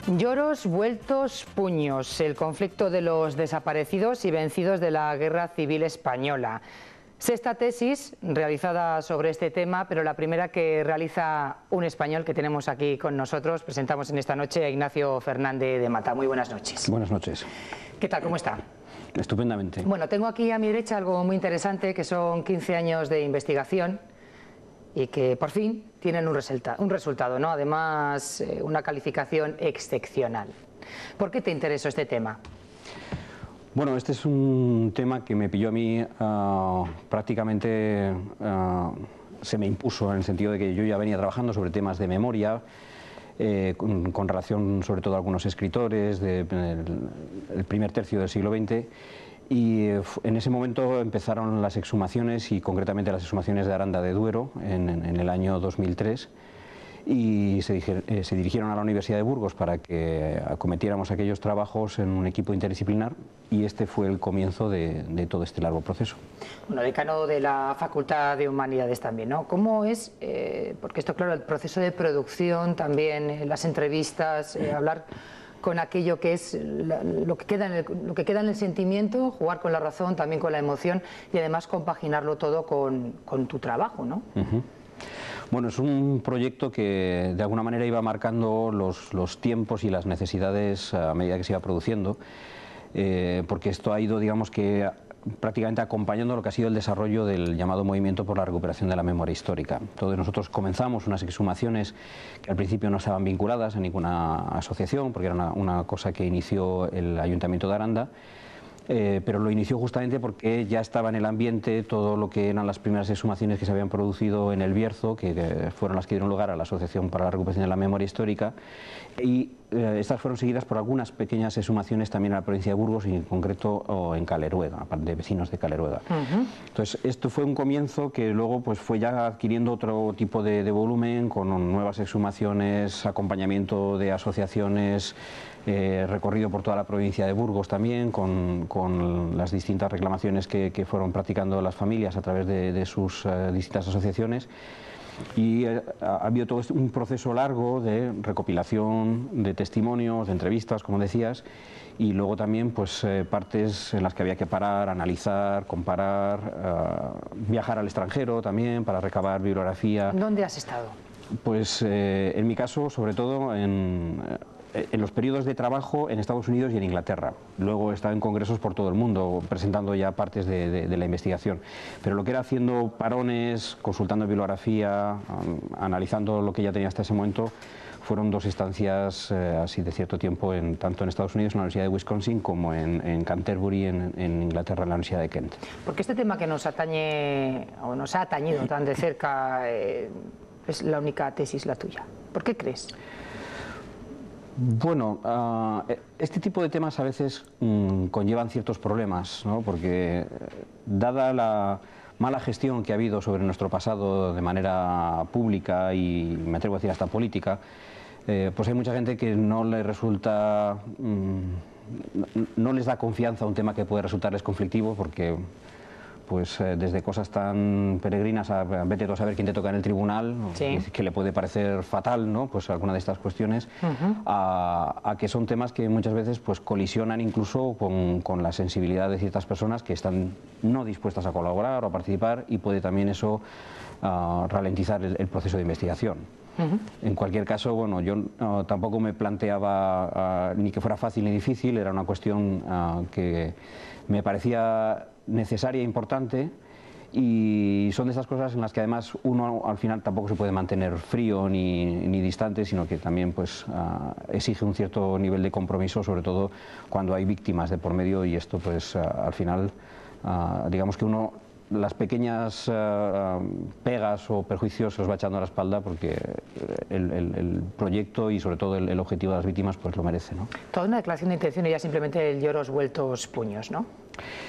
Lloros vueltos puños, el conflicto de los desaparecidos y vencidos de la Guerra Civil Española. Sexta tesis realizada sobre este tema, pero la primera que realiza un español que tenemos aquí con nosotros. Presentamos en esta noche a Ignacio Fernández de Mata. Muy buenas noches. Buenas noches. ¿Qué tal? ¿Cómo está? Estupendamente. Bueno, tengo aquí a mi derecha algo muy interesante, que son 15 años de investigación y que por fin tienen un resultado, ¿no? Además, una calificación excepcional. ¿Por qué te interesó este tema? Bueno, este es un tema que me pilló a mí prácticamente, se me impuso en el sentido de que yo ya venía trabajando sobre temas de memoria, con relación sobre todo a algunos escritores del primer tercio del siglo XX, y en ese momento empezaron las exhumaciones, y concretamente las exhumaciones de Aranda de Duero en el año 2003, y se dirigieron a la Universidad de Burgos para que acometiéramos aquellos trabajos en un equipo interdisciplinar, y este fue el comienzo de todo este largo proceso. Bueno, decano de la Facultad de Humanidades también, ¿no? ¿Cómo es, porque esto claro, el proceso de producción también, las entrevistas, hablar con aquello que es lo que queda en el sentimiento, jugar con la razón, también con la emoción, y además compaginarlo todo con tu trabajo, ¿no? Bueno, es un proyecto que de alguna manera iba marcando los tiempos y las necesidades a medida que se iba produciendo, porque esto ha ido, digamos que, prácticamente acompañando lo que ha sido el desarrollo del llamado movimiento por la recuperación de la memoria histórica. Entonces nosotros comenzamos unas exhumaciones que al principio no estaban vinculadas a ninguna asociación, porque era una cosa que inició el Ayuntamiento de Aranda, pero lo inició justamente porque ya estaba en el ambiente todo lo que eran las primeras exhumaciones que se habían producido en el Bierzo, que fueron las que dieron lugar a la Asociación para la Recuperación de la Memoria Histórica, y estas fueron seguidas por algunas pequeñas exhumaciones también en la provincia de Burgos, y en concreto en Caleruega, de vecinos de Caleruega. Entonces esto fue un comienzo que luego pues fue ya adquiriendo otro tipo de volumen, con nuevas exhumaciones, acompañamiento de asociaciones, recorrido por toda la provincia de Burgos también, con las distintas reclamaciones que fueron practicando las familias a través de sus distintas asociaciones. Y ha habido todo un proceso largo de recopilación de testimonios, de entrevistas, como decías, y luego también pues partes en las que había que parar, analizar, comparar, viajar al extranjero también para recabar bibliografía. ¿Dónde has estado? Pues en mi caso, sobre todo en los periodos de trabajo en Estados Unidos y en Inglaterra. Luego he estado en congresos por todo el mundo presentando ya partes de la investigación. Pero lo que era haciendo parones, consultando bibliografía, analizando lo que ya tenía hasta ese momento, fueron dos estancias así de cierto tiempo, tanto en Estados Unidos, en la Universidad de Wisconsin, como en Canterbury, en Inglaterra, en la Universidad de Kent. Porque este tema que nos atañe, o nos ha atañido tan de cerca, es la única tesis la tuya. ¿Por qué crees? Bueno, este tipo de temas a veces conllevan ciertos problemas, ¿no? Porque dada la mala gestión que ha habido sobre nuestro pasado de manera pública y me atrevo a decir hasta política, pues hay mucha gente que no le resulta, no les da confianza a un tema que puede resultarles conflictivo, porque pues desde cosas tan peregrinas a vete tú a saber quién te toca en el tribunal, sí, que le puede parecer fatal, ¿no? Pues alguna de estas cuestiones, a que son temas que muchas veces pues colisionan incluso con la sensibilidad de ciertas personas que están no dispuestas a colaborar o a participar, y puede también eso ralentizar el proceso de investigación. En cualquier caso, bueno, yo tampoco me planteaba ni que fuera fácil ni difícil, era una cuestión que me parecía necesaria e importante, y son de esas cosas en las que además uno al final tampoco se puede mantener frío ni distante, sino que también pues exige un cierto nivel de compromiso, sobre todo cuando hay víctimas de por medio, y esto pues al final digamos que uno las pequeñas pegas o perjuicios se los va echando a la espalda, porque el proyecto y sobre todo el objetivo de las víctimas pues lo merece, ¿no? Toda una declaración de intención y ya simplemente el lloros vueltos puños, ¿no?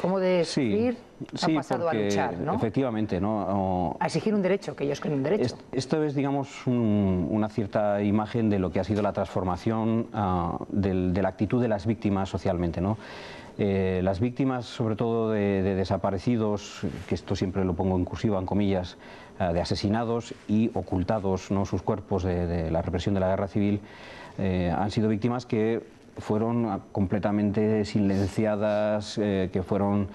¿Cómo de sufrir ha pasado a luchar, ¿no? Efectivamente, ¿no? A exigir un derecho, que ellos quieren un derecho. Esto es, digamos, una cierta imagen de lo que ha sido la transformación de la actitud de las víctimas socialmente, ¿no? Las víctimas, sobre todo de desaparecidos, que esto siempre lo pongo en cursiva, en comillas, de asesinados y ocultados, ¿no?, sus cuerpos de la represión de la guerra civil, han sido víctimas que fueron completamente silenciadas, que fueron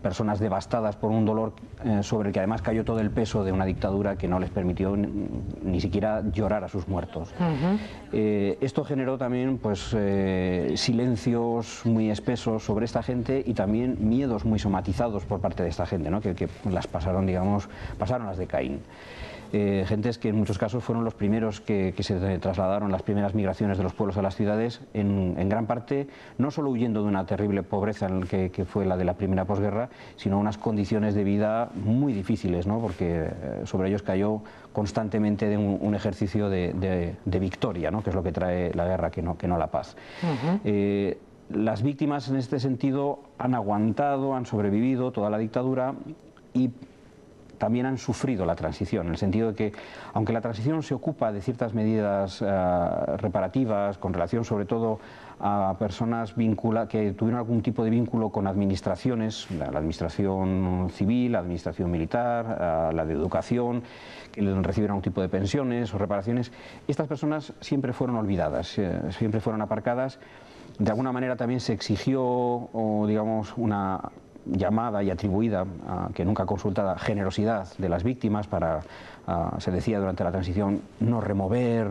personas devastadas por un dolor sobre el que además cayó todo el peso de una dictadura que no les permitió ni siquiera llorar a sus muertos. Esto generó también, pues, silencios muy espesos sobre esta gente y también miedos muy somatizados por parte de esta gente, ¿no?, que las pasaron, digamos, pasaron las de Caín. Gentes que en muchos casos fueron los primeros que se trasladaron, las primeras migraciones de los pueblos a las ciudades, en gran parte no solo huyendo de una terrible pobreza que fue la de la primera posguerra, sino unas condiciones de vida muy difíciles, ¿no?, porque sobre ellos cayó constantemente un ejercicio de victoria, ¿no?, que es lo que trae la guerra, que no la paz. Las víctimas en este sentido han aguantado, han sobrevivido toda la dictadura y también han sufrido la transición, en el sentido de que, aunque la transición se ocupa de ciertas medidas reparativas, con relación sobre todo a personas que tuvieron algún tipo de vínculo con administraciones, la administración civil, la administración militar, la de educación, que recibieron algún tipo de pensiones o reparaciones, estas personas siempre fueron olvidadas, siempre fueron aparcadas. De alguna manera también se exigió, digamos, una llamada y atribuida, que nunca consultada, generosidad de las víctimas para, se decía durante la transición, no remover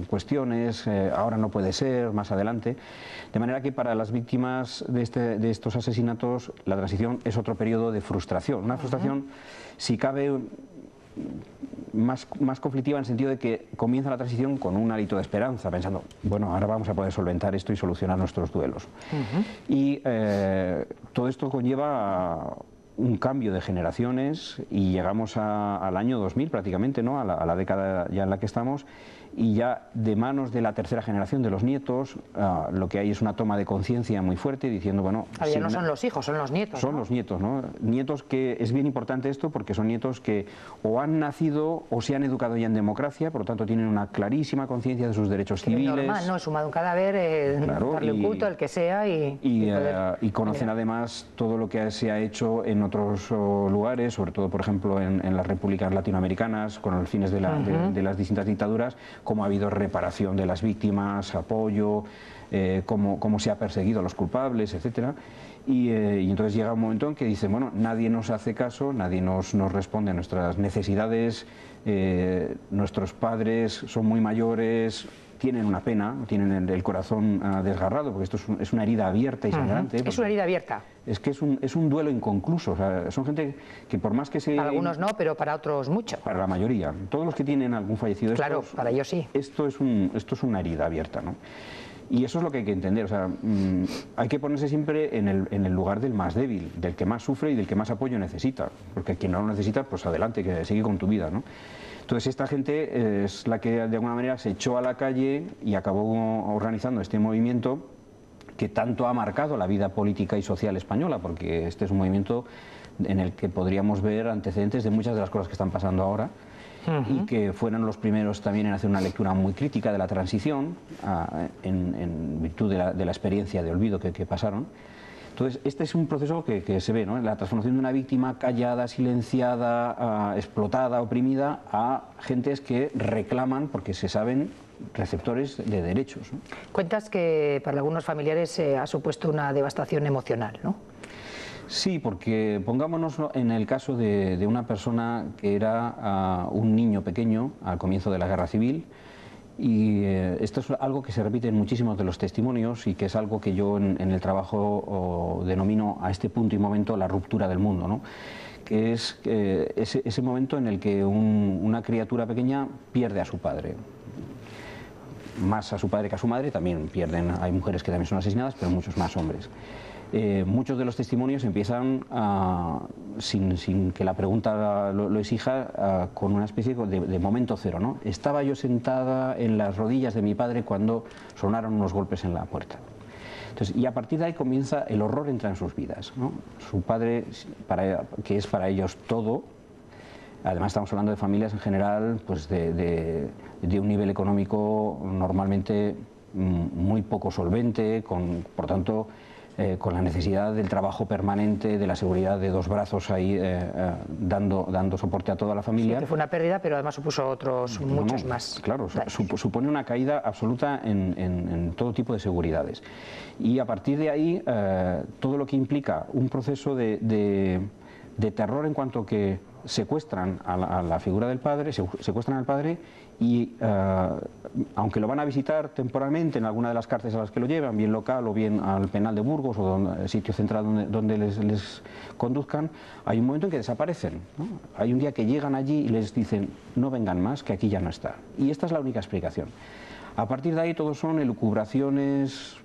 cuestiones, ahora no puede ser, más adelante. De manera que para las víctimas de estos asesinatos la transición es otro periodo de frustración, una frustración, si cabe, más conflictiva, en el sentido de que comienza la transición con un hálito de esperanza, pensando, bueno, ahora vamos a poder solventar esto y solucionar nuestros duelos. Y todo esto conlleva un cambio de generaciones y llegamos al año 2000 prácticamente, ¿no?, a la década ya en la que estamos, y ya de manos de la tercera generación de los nietos, lo que hay es una toma de conciencia muy fuerte, diciendo, bueno... Ya no son los hijos, son los nietos, son, ¿no?, los nietos, ¿no? Nietos que es bien importante esto, porque son nietos que o han nacido o se han educado ya en democracia, por lo tanto tienen una clarísima conciencia de sus derechos civiles. Es normal, ¿no?, es sumado un cadáver, claro, darle un culto, el que sea, y conocen además todo lo que se ha hecho en otros lugares, sobre todo, por ejemplo, en las repúblicas latinoamericanas, con los fines de las distintas dictaduras, cómo ha habido reparación de las víctimas, apoyo, cómo se ha perseguido a los culpables, etcétera. Y entonces llega un momento en que dicen, bueno, nadie nos hace caso, nadie nos responde a nuestras necesidades, nuestros padres son muy mayores, tienen una pena, tienen el corazón desgarrado, porque esto es una herida abierta y sangrante. Es una herida abierta. Es que es un duelo inconcluso, o sea, son gente que por más que se... Para algunos no, pero para otros mucho. Para la mayoría. Todos los que tienen algún fallecido... Claro, para ellos sí. Esto es una herida abierta, ¿no? Y eso es lo que hay que entender, o sea, hay que ponerse siempre en el lugar del más débil, del que más sufre y del que más apoyo necesita, porque quien no lo necesita, pues adelante, que sigue con tu vida, ¿no? Entonces esta gente es la que de alguna manera se echó a la calle y acabó organizando este movimiento que tanto ha marcado la vida política y social española, porque este es un movimiento en el que podríamos ver antecedentes de muchas de las cosas que están pasando ahora, y que fueron los primeros también en hacer una lectura muy crítica de la transición, en virtud de la experiencia de olvido que pasaron. Entonces, este es un proceso que se ve, ¿no?, la transformación de una víctima callada, silenciada, explotada, oprimida, a gentes que reclaman, porque se saben receptores de derechos, ¿no? Cuentas que para algunos familiares ha supuesto una devastación emocional, ¿no? Sí, porque pongámonos en el caso de una persona que era un niño pequeño al comienzo de la Guerra Civil, y esto es algo que se repite en muchísimos de los testimonios y que es algo que yo en el trabajo denomino a este punto y momento la ruptura del mundo, ¿no?, que es ese momento en el que una criatura pequeña pierde a su padre. Más a su padre que a su madre, también pierden, hay mujeres que también son asesinadas, pero muchos más hombres. Muchos de los testimonios empiezan sin que la pregunta lo exija, con una especie de momento cero, ¿no? Estaba yo sentada en las rodillas de mi padre cuando sonaron unos golpes en la puerta. Entonces, y a partir de ahí comienza el horror, entra en sus vidas, ¿no? Su padre, que es para ellos todo. Además estamos hablando de familias en general pues de un nivel económico normalmente muy poco solvente, por tanto con la necesidad del trabajo permanente, de la seguridad de dos brazos ahí dando soporte a toda la familia. Sí, que fue una pérdida, pero además supuso otros muchos más. Claro, supone una caída absoluta en todo tipo de seguridades. Y a partir de ahí, todo lo que implica un proceso de terror en cuanto que secuestran a la figura del padre, secuestran al padre y aunque lo van a visitar temporalmente en alguna de las cárceles a las que lo llevan, bien local o bien al penal de Burgos o el sitio central donde les conduzcan, hay un momento en que desaparecen, ¿no? Hay un día que llegan allí y les dicen no vengan más, que aquí ya no está. Y esta es la única explicación. A partir de ahí todo son elucubraciones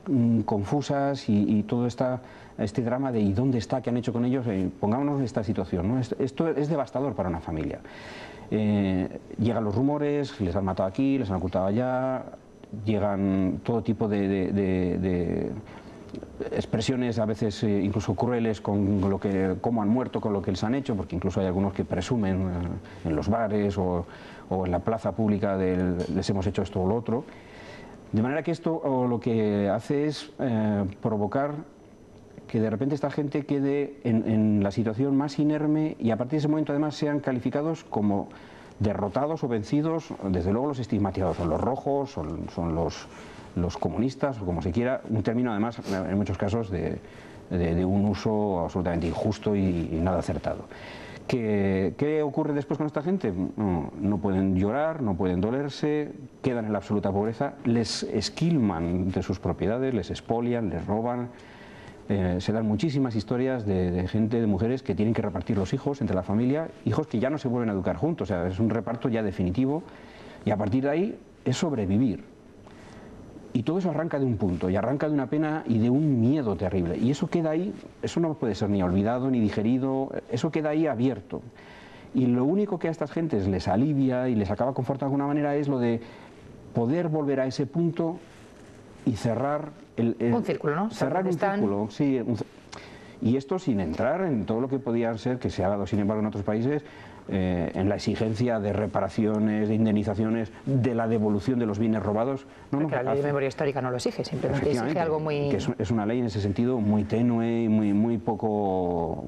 confusas y todo este drama de ¿y dónde está? ¿Qué han hecho con ellos? Pongámonos en esta situación, ¿no? Esto es devastador para una familia. Llegan los rumores, les han matado aquí, les han ocultado allá, llegan todo tipo de expresiones a veces incluso crueles con cómo han muerto, con lo que les han hecho, porque incluso hay algunos que presumen en los bares o en la plaza pública les hemos hecho esto o lo otro. De manera que esto lo que hace es provocar que de repente esta gente quede en la situación más inerme y a partir de ese momento además sean calificados como derrotados o vencidos. Desde luego los estigmatizados son los rojos, son los comunistas o como se quiera, un término además en muchos casos de un uso absolutamente injusto y nada acertado. ¿Qué ocurre después con esta gente? No pueden llorar, no pueden dolerse, quedan en la absoluta pobreza, les esquilman de sus propiedades, les expolian, les roban. Se dan muchísimas historias de gente, de mujeres que tienen que repartir los hijos entre la familia, hijos que ya no se vuelven a educar juntos, o sea, es un reparto ya definitivo y a partir de ahí es sobrevivir. Y todo eso arranca de un punto, y arranca de una pena y de un miedo terrible. Y eso queda ahí, eso no puede ser ni olvidado ni digerido, eso queda ahí abierto. Y lo único que a estas gentes les alivia y les acaba confortando de alguna manera es lo de poder volver a ese punto y cerrar un círculo, ¿no? Cerrar un círculo, sí. Y esto sin entrar en todo lo que podía ser, que se ha dado sin embargo en otros países, en la exigencia de reparaciones, de indemnizaciones, de la devolución de los bienes robados. Porque la ley de memoria histórica no lo exige, simplemente exige algo muy... Que es una ley en ese sentido muy tenue y muy poco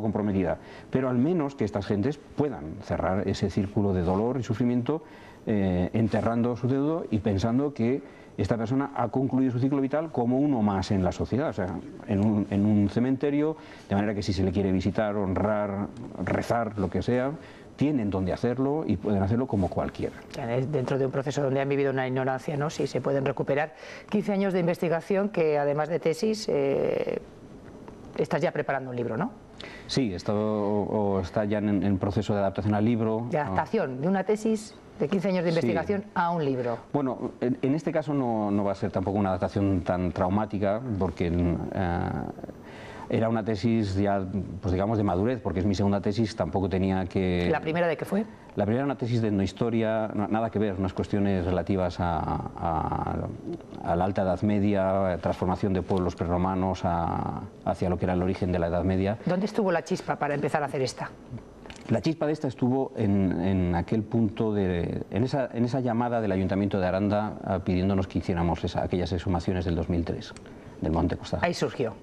comprometida. Pero al menos que estas gentes puedan cerrar ese círculo de dolor y sufrimiento enterrando su deudo y pensando que esta persona ha concluido su ciclo vital como uno más en la sociedad, o sea, en un cementerio, de manera que si se le quiere visitar, honrar, rezar, lo que sea, tienen donde hacerlo y pueden hacerlo como cualquiera. Dentro de un proceso donde han vivido una ignorancia, ¿no? Sí, se pueden recuperar 15 años de investigación que además de tesis estás ya preparando un libro, ¿no? Sí, está ya en proceso de adaptación al libro. De adaptación de una tesis de 15 años de investigación a un libro. Bueno, en este caso no va a ser tampoco una adaptación tan traumática, porque era una tesis ya, pues digamos, de madurez, porque es mi segunda tesis, tampoco tenía que... ¿La primera de qué fue? La primera era una tesis de etnohistoria, nada que ver, unas cuestiones relativas a la Alta Edad Media, transformación de pueblos prerromanos hacia lo que era el origen de la Edad Media. ¿Dónde estuvo la chispa para empezar a hacer esta? La chispa de esta estuvo en aquel punto, en esa llamada del Ayuntamiento de Aranda pidiéndonos que hiciéramos aquellas exhumaciones del 2003, del Monte Costa. Ahí surgió.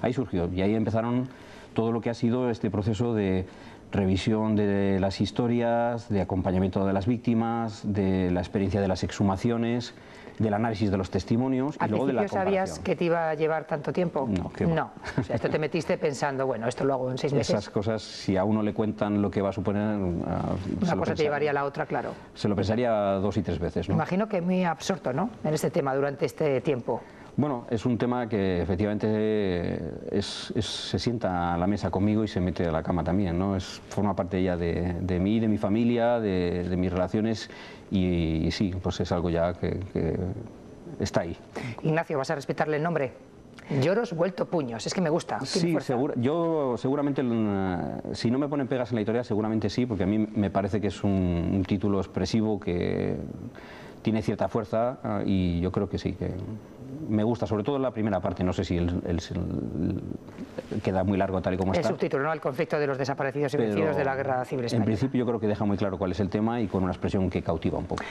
Ahí surgió, y ahí empezaron todo lo que ha sido este proceso de revisión de las historias, de acompañamiento de las víctimas, de la experiencia de las exhumaciones, del análisis de los testimonios y luego de la comparación. ¿Sabías que te iba a llevar tanto tiempo? No, no. O sea, esto te metiste pensando, bueno, esto lo hago en 6 meses. Esas cosas, si a uno le cuentan lo que va a suponer... Una cosa te llevaría a la otra, claro. Se lo pensaría 2 y 3 veces, ¿no? Imagino que muy absorto, ¿no?, en este tema durante este tiempo. Bueno, es un tema que efectivamente se sienta a la mesa conmigo y se mete a la cama también, ¿no? Forma parte ya de mí, de mi familia, de mis relaciones y sí, pues es algo ya que está ahí. Ignacio, ¿vas a respetarle el nombre? Lloros vuelto puños, es que me gusta. Sí, yo seguramente, si no me ponen pegas en la editorial, seguramente sí, porque a mí me parece que es un título expresivo que tiene cierta fuerza y yo creo que sí, que me gusta, sobre todo la primera parte, no sé si queda muy largo tal y como está. El subtítulo, ¿no? El conflicto de los desaparecidos y vencidos de la Guerra Civil Española. En principio yo creo que deja muy claro cuál es el tema y con una expresión que cautiva un poco.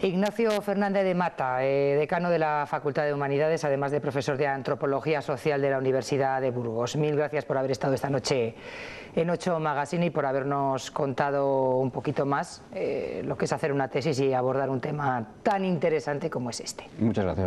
Ignacio Fernández de Mata, decano de la Facultad de Humanidades, además de profesor de Antropología Social de la Universidad de Burgos. Mil gracias por haber estado esta noche en 8 Magazine y por habernos contado un poquito más lo que es hacer una tesis y abordar un tema tan interesante como es este. Muchas gracias.